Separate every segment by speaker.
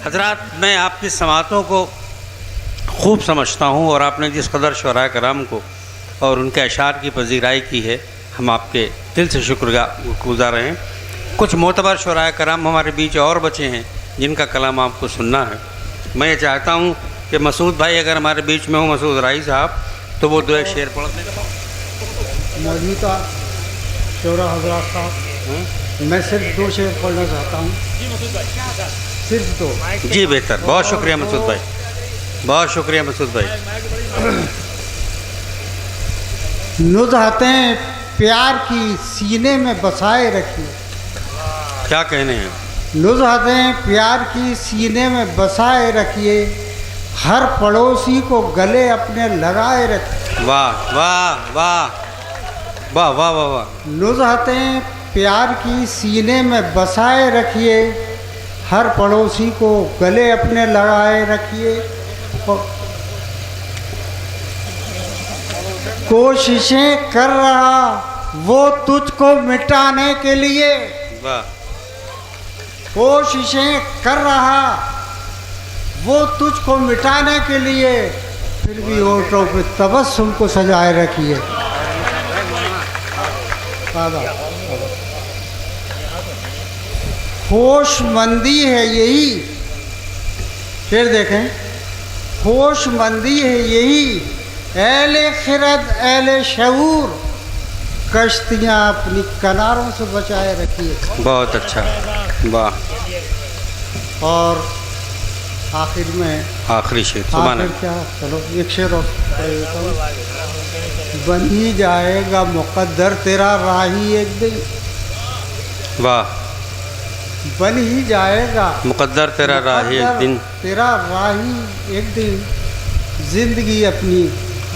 Speaker 1: हजरात, मैं आपकी समातों को खूब समझता हूँ और आपने जिस कदर शुअरा कराम को और उनके अशार की पजीराई की है, हम आपके दिल से शुक्रगुज़ार हैं। कुछ मोतबर शुअरा कराम हमारे बीच और बचे हैं जिनका कलाम आपको सुनना है। मैं ये चाहता हूँ कि मसूद भाई अगर हमारे बीच में हो, मसूद राही साहब, तो वो दो एक शेर पढ़ दें।
Speaker 2: मौजूदा शोरा हजरात साहब, मैं सिर्फ 2 शेर पढ़ना चाहता हूँ। सिर्फ 2।
Speaker 1: जी बेहतर, बहुत शुक्रिया मसूद भाई, बहुत शुक्रिया मसूद भाई।
Speaker 2: नुज़हतें प्यार की सीने में बसाए रखिए।
Speaker 1: क्या कहने हैं?
Speaker 2: नुज़हतें प्यार की सीने में बसाए रखिए, हर पड़ोसी को गले अपने लगाए रखिए।
Speaker 1: वाह वाह वाह वाह वाह वाह वाह।
Speaker 2: नुज़हतें प्यार की सीने में बसाए रखिए, हर पड़ोसी को गले अपने लगाए रखिए। कोशिशें कर रहा वो तुझको मिटाने के लिए,
Speaker 1: वाह।
Speaker 2: कोशिशें कर रहा वो तुझको मिटाने के लिए, फिर भी होठों पे तबस्सुम को सजाए रखिए। होशमंदी है यही, फिर देखें, होशमंदी है यही, ऐले खिरद ऐले शऊर, कश्तियाँ अपनी किनारों से बचाए रखिए।
Speaker 1: बहुत अच्छा, वाह।
Speaker 2: और आखिर में
Speaker 1: आखिरी शेर सुभान
Speaker 2: आखिर क्या, चलो एक शेर और बन ही जाएगा मुकद्दर तेरा राही एक दिन।
Speaker 1: वाह।
Speaker 2: बन ही जाएगा
Speaker 1: मुकद्दर तेरा राही एक दिन,
Speaker 2: तेरा राही एक दिन, जिंदगी अपनी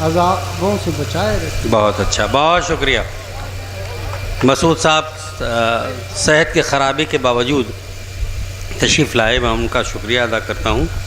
Speaker 2: अज़ाबों से बचाए रखे।
Speaker 1: बहुत अच्छा, बहुत शुक्रिया मसूद साहब। सेहत के ख़राबी के बावजूद तशरीफ़ लाए, मैं उनका शुक्रिया अदा करता हूँ।